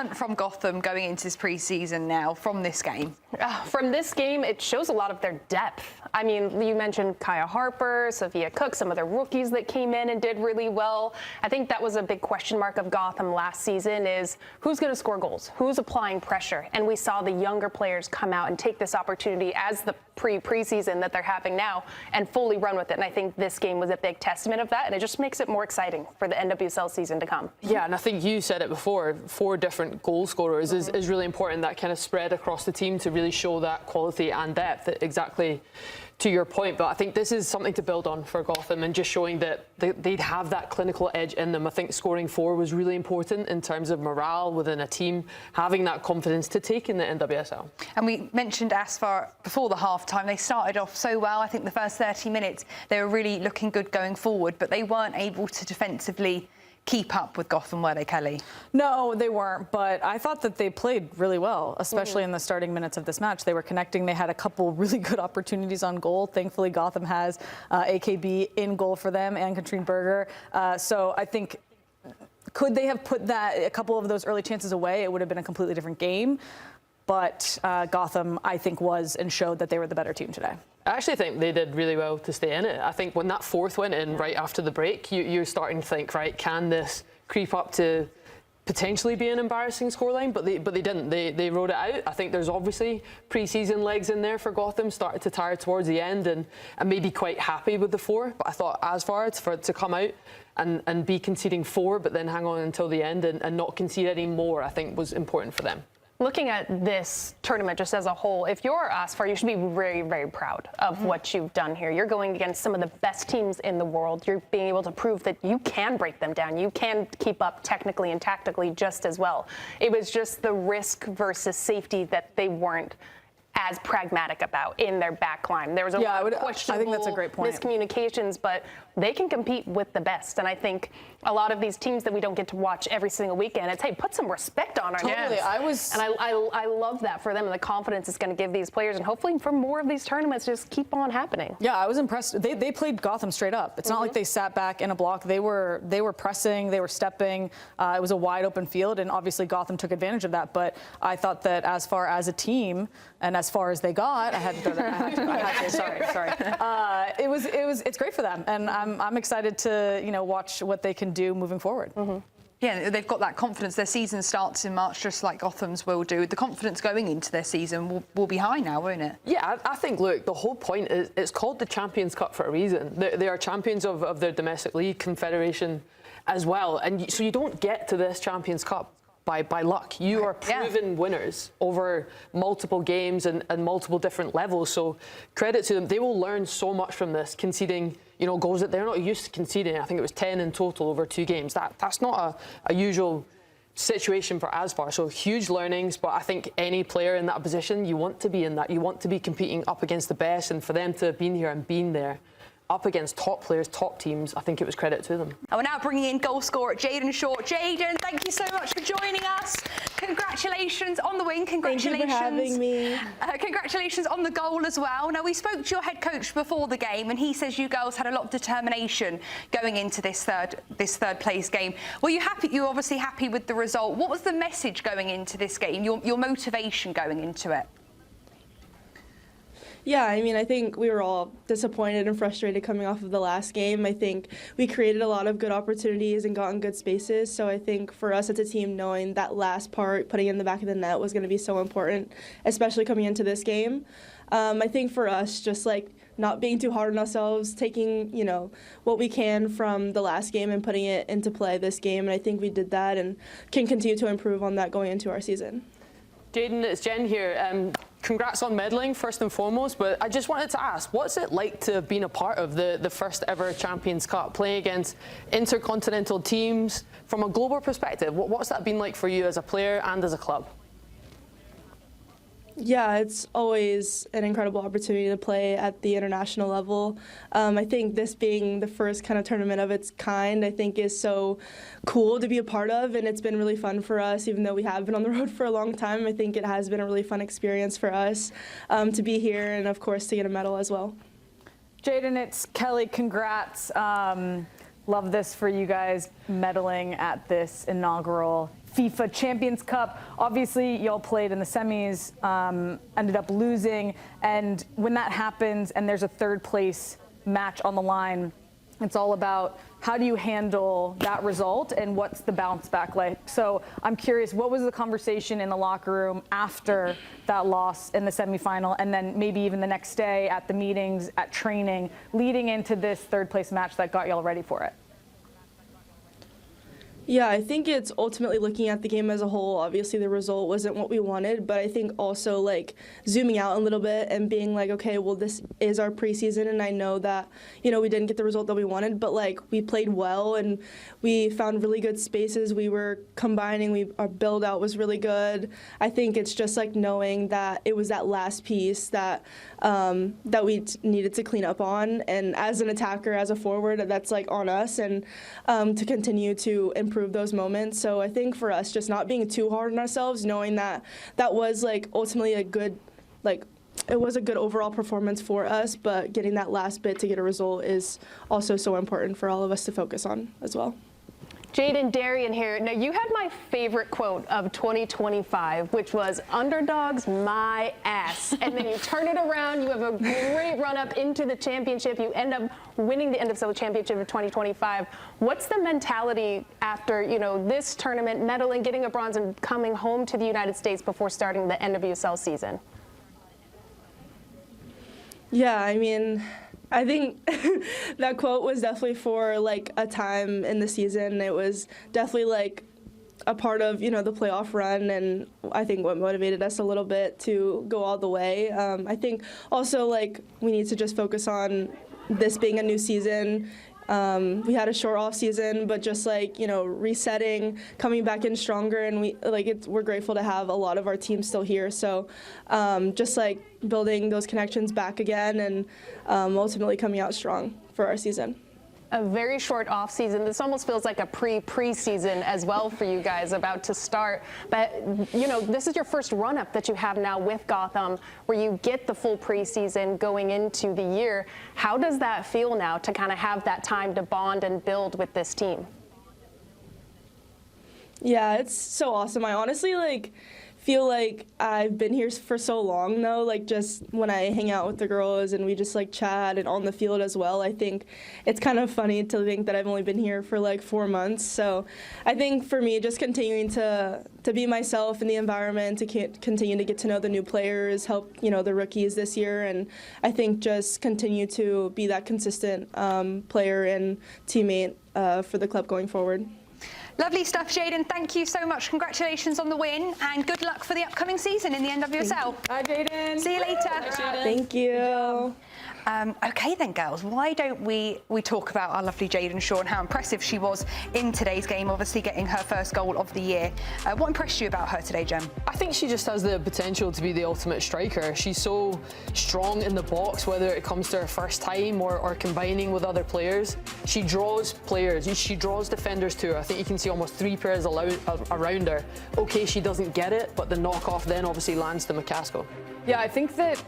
learned from Gotham going into this pre-season now from this game? From this game, it shows a lot of their depth. I mean, you mentioned Khyah Harper, Sophia Cook, some of the rookies that came in and did really well. I think that was a big question mark of Gotham last season is who's going to score goals? Who's applying pressure? And we saw the younger players come out and take this opportunity as the preseason that they're having now and fully run with it. And I think this game was a big testament of that. And it just makes it more exciting for the NWSL season to come. Yeah, and I think you said it before, 4 different goal scorers is really important. That kind of spread across the team to really show that quality and depth, exactly to your point. But I think this is something to build on for Gotham and just showing that they'd have that clinical edge in them. I think scoring 4 was really important in terms of morale within a team, having that confidence to take in the NWSL. And we mentioned ASFAR before the half-time. They started off so well. I think the first 30 minutes, they were really looking good going forward, but they weren't able to defensively keep up with Gotham, were they, Kelly? No, they weren't, but I thought that they played really well, especially in the starting minutes of this match. They were connecting. They had a couple really good opportunities on goal. Thankfully, Gotham has AKB in goal for them and Katrine Berger. So I think, could they have put a couple of those early chances away? It would have been a completely different game. But Gotham, I think, was and showed that they were the better team today. I actually think they did really well to stay in it. I think when that 4th went in right after the break, you're starting to think, right, can this creep up to potentially be an embarrassing scoreline? But they didn't. They rode it out. I think there's obviously pre-season legs in there for Gotham. Started to tire towards the end and maybe quite happy with the 4. But I thought ASFAR for it to come out and be conceding 4, but then hang on until the end and not concede any more, I think was important for them. Looking at this tournament just as a whole, if you're ASFAR, you should be very, very proud of what you've done here. You're going against some of the best teams in the world. You're being able to prove that you can break them down. You can keep up technically and tactically just as well. It was just the risk versus safety that they weren't as pragmatic about in their back line. There was a lot of questionable I think that's a great point. miscommunications, but they can compete with the best. And I think a lot of these teams that we don't get to watch every single weekend, it's, hey, put some respect on our names. And I love that for them and the confidence it's going to give these players. And hopefully for more of these tournaments, just keep on happening. Yeah, I was impressed. They played Gotham straight up. It's not like they sat back in a block. They were pressing, they were stepping. It was a wide open field, and obviously Gotham took advantage of that. But I thought that as far as a team, and as far as they got, I had to sorry. It's great for them, and I'm excited to watch what they can do moving forward. Yeah, they've got that confidence. Their season starts in March, just like Gotham's will do. The confidence going into their season will be high now, won't it? Yeah, I think, look, the whole point is it's called the Champions Cup for a reason. They are champions of their domestic league confederation as well, and so you don't get to this Champions Cup by luck. You are proven winners over multiple games and multiple different levels. So credit to them. They will learn so much from this, conceding goals that they're not used to conceding. I think it was 10 in total over 2 games. That's not a usual situation for ASFAR. So huge learnings, but I think any player in that position, you want to be in that. You want to be competing up against the best, and for them to have been here and been there up against top players, top teams, I think it was credit to them. And we're now bringing in goal scorer Jaedyn Shaw. Jaedyn, thank you so much for joining us. Congratulations on the win. Congratulations. Thank you for having me. Congratulations on the goal as well. Now, we spoke to your head coach before the game, and he says you girls had a lot of determination going into this third place game. Were you happy? You were obviously happy with the result. What was the message going into this game? Your motivation going into it? Yeah, I mean, I think we were all disappointed and frustrated coming off of the last game. I think we created a lot of good opportunities and got in good spaces. So I think for us as a team, knowing that last part, putting it in the back of the net was going to be so important, especially coming into this game. I think for us, just like not being too hard on ourselves, taking, what we can from the last game and putting it into play this game. And I think we did that and can continue to improve on that going into our season. Jaedyn, it's Jen here. Congrats on medaling, first and foremost, but I just wanted to ask, what's it like to have been a part of the first ever Champions Cup, playing against intercontinental teams from a global perspective? What's that been like for you as a player and as a club? Yeah, it's always an incredible opportunity to play at the international level. I think this being the first kind of tournament of its kind, I think is so cool to be a part of, and it's been really fun for us, even though we have been on the road for a long time. I think it has been a really fun experience for us to be here and, of course, to get a medal as well. Jaedyn, it's Kelly. Congrats. Love this for you guys, medaling at this inaugural FIFA Champions Cup. Obviously, y'all played in the semis, ended up losing. And when that happens and there's a third place match on the line, it's all about how do you handle that result and what's the bounce back like. So I'm curious, what was the conversation in the locker room after that loss in the semifinal, and then maybe even the next day at the meetings, at training, leading into this third place match that got y'all ready for it? Yeah, I think it's ultimately looking at the game as a whole. Obviously, the result wasn't what we wanted, but I think also like zooming out a little bit and being like, okay, well, this is our preseason, and I know that, you know, we didn't get the result that we wanted, but like we played well and we found really good spaces. We were combining. Our build out was really good. I think it's just like knowing that it was that last piece that that we needed to clean up on, and as an attacker, as a forward, that's like on us, and to continue to improve those moments. So I think for us, just not being too hard on ourselves, knowing that that was like ultimately a good, like it was a good overall performance for us, but getting that last bit to get a result is also so important for all of us to focus on as well. Jaedyn, Darian here. Now, you had my favorite quote of 2025, which was, "Underdogs, my ass." And then you turn it around. You have a great run up into the championship. You end up winning the NWSL championship of 2025. What's the mentality after, you know, this tournament, medaling, getting a bronze, and coming home to the United States before starting the NWSL season? Yeah, I mean, I think that quote was definitely for like a time in the season. It was definitely like a part of, you know, the playoff run, and I think what motivated us a little bit to go all the way. I think also like we need to just focus on this being a new season. We had a short off season, but just like, you know, resetting, coming back in stronger, and we're grateful to have a lot of our team still here. So just like building those connections back again, and ultimately coming out strong for our season. A very short off season. This almost feels like a preseason as well for you guys about to start. But, you know, this is your first run-up that you have now with Gotham, where you get the full preseason going into the year. How does that feel now to kind of have that time to bond and build with this team? Yeah, it's so awesome. I honestly feel like I've been here for so long though, like just when I hang out with the girls and we just like chat and on the field as well. I think it's kind of funny to think that I've only been here for like 4 months. So I think for me, just continuing to be myself in the environment, to continue to get to know the new players, help, you know, the rookies this year, and I think just continue to be that consistent player and teammate for the club going forward. Lovely stuff, Jaedyn. Thank you so much. Congratulations on the win, and good luck for the upcoming season in the NWSL. Hi, Jaedyn. See you later. Thank you. Okay then, girls, why don't we talk about our lovely Jaedyn Shaw and how impressive she was in today's game, obviously getting her first goal of the year. What impressed you about her today, Jem? I think she just has the potential to be the ultimate striker. She's so strong in the box, whether it comes to her first time or combining with other players. She draws players, she draws defenders to her. I think you can see almost 3 players around her. Okay, she doesn't get it, but the knockoff then obviously lands to McCaskill. Yeah, I think that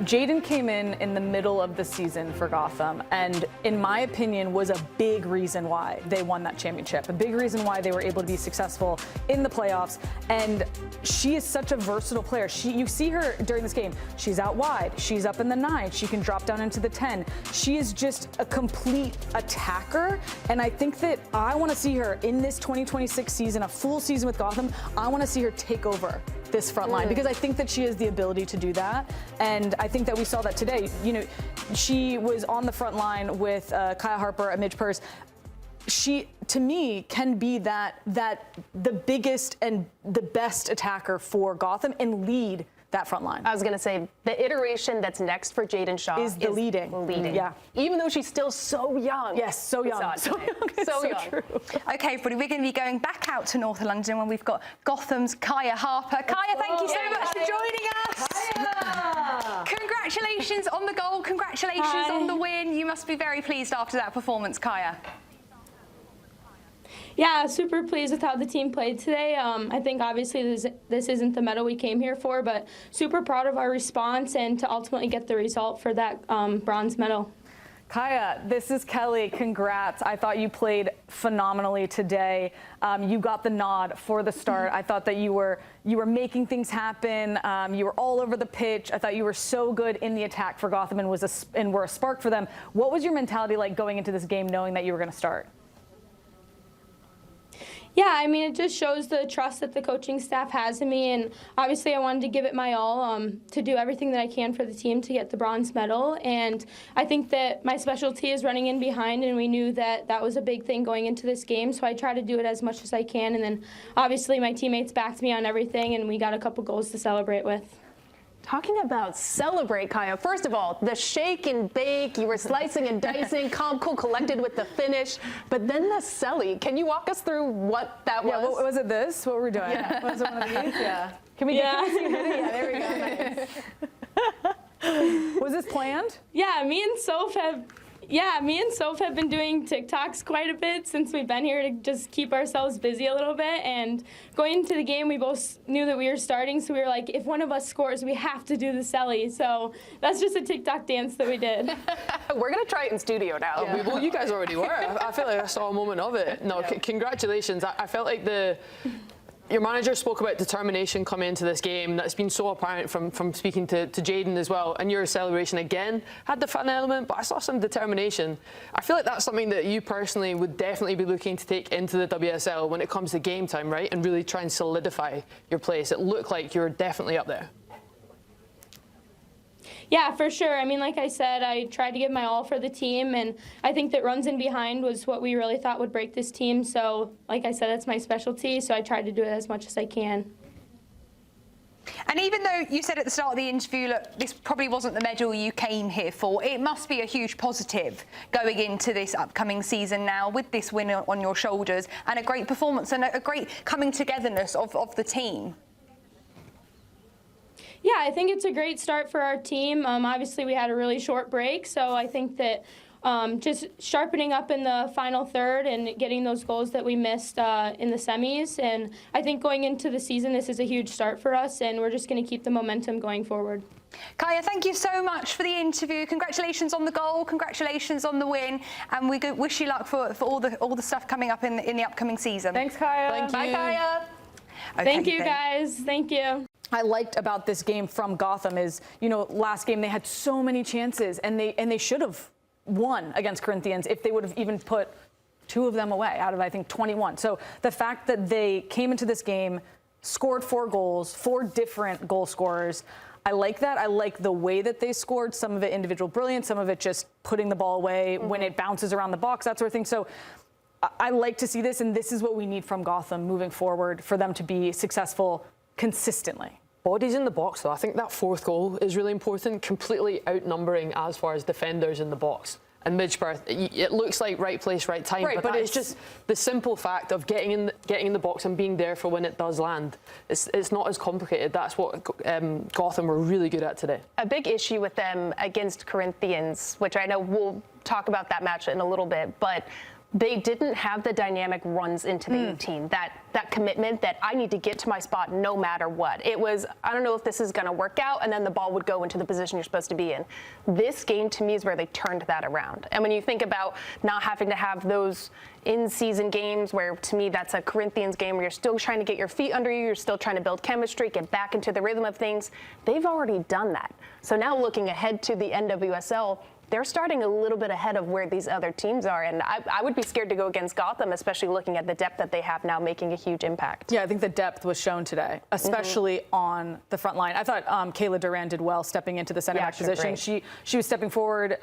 Jaedyn came in the middle of the season for Gotham, and in my opinion was a big reason why they won that championship, a big reason why they were able to be successful in the playoffs. And she is such a versatile player. You see her during this game, she's out wide, she's up in the 9, she can drop down into the 10. She is just a complete attacker, and I think that I want to see her in this 2026 season, a full season with Gotham. I want to see her take over this front line, because I think that she has the ability to do that, and I think that we saw that today. You know, she was on the front line with Khyah Harper and Midge Purce. She, to me, can be the biggest and the best attacker for Gotham and lead that front line. I was going to say, the iteration that's next for Jaedyn Shaw is the leading. Yeah. Even though she's still so young. Yes, so young. So young. So young. True. Okay, everybody, we're going to be going back out to North London when we've got Gotham's Khyah Harper. Khyah, thank you so much for joining us. Khyah. Congratulations on the goal. Congratulations on the win. You must be very pleased after that performance, Khyah. Yeah, super pleased with how the team played today. I think obviously this isn't the medal we came here for, but super proud of our response and to ultimately get the result for that bronze medal. Khyah, this is Kelley. Congrats. I thought you played phenomenally today. You got the nod for the start. I thought that you were making things happen. You were all over the pitch. I thought you were so good in the attack for Gotham and were a spark for them. What was your mentality like going into this game knowing that you were going to start? Yeah, I mean, it just shows the trust that the coaching staff has in me, and obviously I wanted to give it my all to do everything that I can for the team to get the bronze medal, and I think that my specialty is running in behind, and we knew that that was a big thing going into this game, so I try to do it as much as I can, and then obviously my teammates backed me on everything, and we got a couple goals to celebrate with. Talking about celebrate, Khyah. First of all, the shake and bake, you were slicing and dicing, calm, cool, collected with the finish. But then the celly. Can you walk us through what that was? Yeah, what was it this? What were we doing? Yeah. Was it one of these? Yeah. Can we get see a video? Yeah, there we go. Was this planned? Yeah, me and Soph have been doing TikToks quite a bit since we've been here to just keep ourselves busy a little bit. And going into the game, we both knew that we were starting, so we were like, if one of us scores, we have to do the celly. So that's just a TikTok dance that we did. We're going to try it in studio now. Yeah. Well, you guys already were. I feel like I saw a moment of it. No, congratulations. I felt like your manager spoke about determination coming into this game. That's been so apparent from speaking to Jaedyn as well. And your celebration again had the fun element, but I saw some determination. I feel like that's something that you personally would definitely be looking to take into the WSL when it comes to game time, right? And really try and solidify your place. It looked like you were definitely up there. Yeah, for sure. I mean, like I said, I tried to give my all for the team, and I think that runs in behind was what we really thought would break this team. So, like I said, that's my specialty, so I tried to do it as much as I can. And even though you said at the start of the interview, look, this probably wasn't the medal you came here for, it must be a huge positive going into this upcoming season now with this win on your shoulders and a great performance and a great coming togetherness of the team. Yeah, I think it's a great start for our team. Obviously, we had a really short break, so I think that just sharpening up in the final third and getting those goals that we missed in the semis. And I think going into the season, this is a huge start for us, and we're just going to keep the momentum going forward. Khyah, thank you so much for the interview. Congratulations on the goal, congratulations on the win, and we wish you luck for all the stuff coming up in the upcoming season. Thanks, Khyah. Thank you. Bye, Khyah. Okay, Thank you, guys. Thank you. I liked about this game from Gotham is, last game they had so many chances and they should have won against Corinthians if they would have even put 2 of them away out of, I think, 21. So the fact that they came into this game, scored 4 goals, 4 different goal scorers, I like that. I like the way that they scored, some of it individual brilliance, some of it just putting the ball away when it bounces around the box, that sort of thing. So I like to see this, and this is what we need from Gotham moving forward for them to be successful consistently. Bodies in the box, though. I think that 4th goal is really important, completely outnumbering as far as defenders in the box. And Midge Purce, it looks like right place, right time, right, but it's just the simple fact of getting in the box and being there for when it does land. It's not as complicated. That's what Gotham were really good at today. A big issue with them against Corinthians, which I know we'll talk about that match in a little bit, but they didn't have the dynamic runs into the 18, that commitment that I need to get to my spot no matter what. It was, I don't know if this is going to work out, and then the ball would go into the position you're supposed to be in. This game, to me, is where they turned that around. And when you think about not having to have those in-season games where, to me, that's a Corinthians game where you're still trying to get your feet under you, you're still trying to build chemistry, get back into the rhythm of things, they've already done that. So now looking ahead to the NWSL, they're starting a little bit ahead of where these other teams are. And I would be scared to go against Gotham, especially looking at the depth that they have now making a huge impact. Yeah, I think the depth was shown today, especially on the front line. I thought Kayla Duran did well stepping into the center back position. She was stepping forward,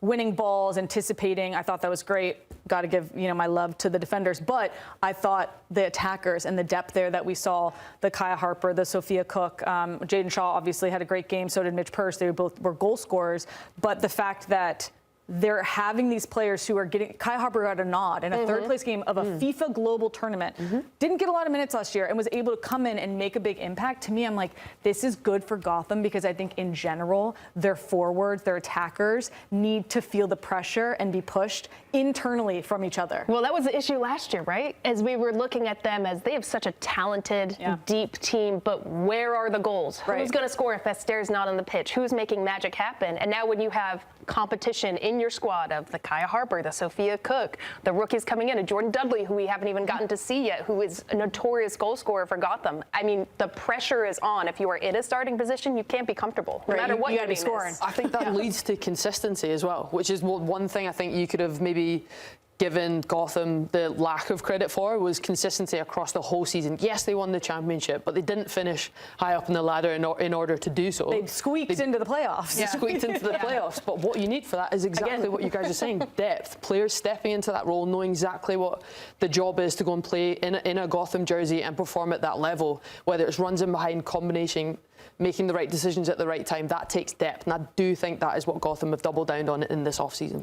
winning balls, anticipating. I thought that was great. Got to give my love to the defenders. But I thought the attackers and the depth there that we saw, the Khyah Harper, the Sophia Cook, Jaedyn Shaw obviously had a great game. So did Midge Purce. They both were goal scorers. But the fact that they're having these players who are getting, Khyah Harper got a nod in a third place game of a FIFA global tournament, didn't get a lot of minutes last year and was able to come in and make a big impact. To me, I'm like, this is good for Gotham because I think in general, their forwards, their attackers need to feel the pressure and be pushed internally from each other. Well, that was the issue last year, right? As we were looking at them as they have such a talented, deep team, but where are the goals? Right. Who's going to score if Esther's not on the pitch? Who's making magic happen? And now when you have competition in in your squad of the Khyah Harper, the Sophia Cook, the rookies coming in, a Jordan Dudley, who we haven't even gotten to see yet, who is a notorious goal scorer for Gotham. I mean, the pressure is on. If you are in a starting position, you can't be comfortable, no matter what you your gotta be name scoring. is. I think that leads to consistency as well, which is one thing I think you could have maybe given Gotham the lack of credit for, was consistency across the whole season. Yes, they won the championship, but they didn't finish high up in the ladder in order to do so. They squeaked into the playoffs. They squeaked into the playoffs. But what you need for that is exactly what you guys are saying: depth. Players stepping into that role, knowing exactly what the job is to go and play in a Gotham jersey and perform at that level. Whether it's runs in behind, combination, making the right decisions at the right time, that takes depth. And I do think that is what Gotham have doubled down on in this off-season.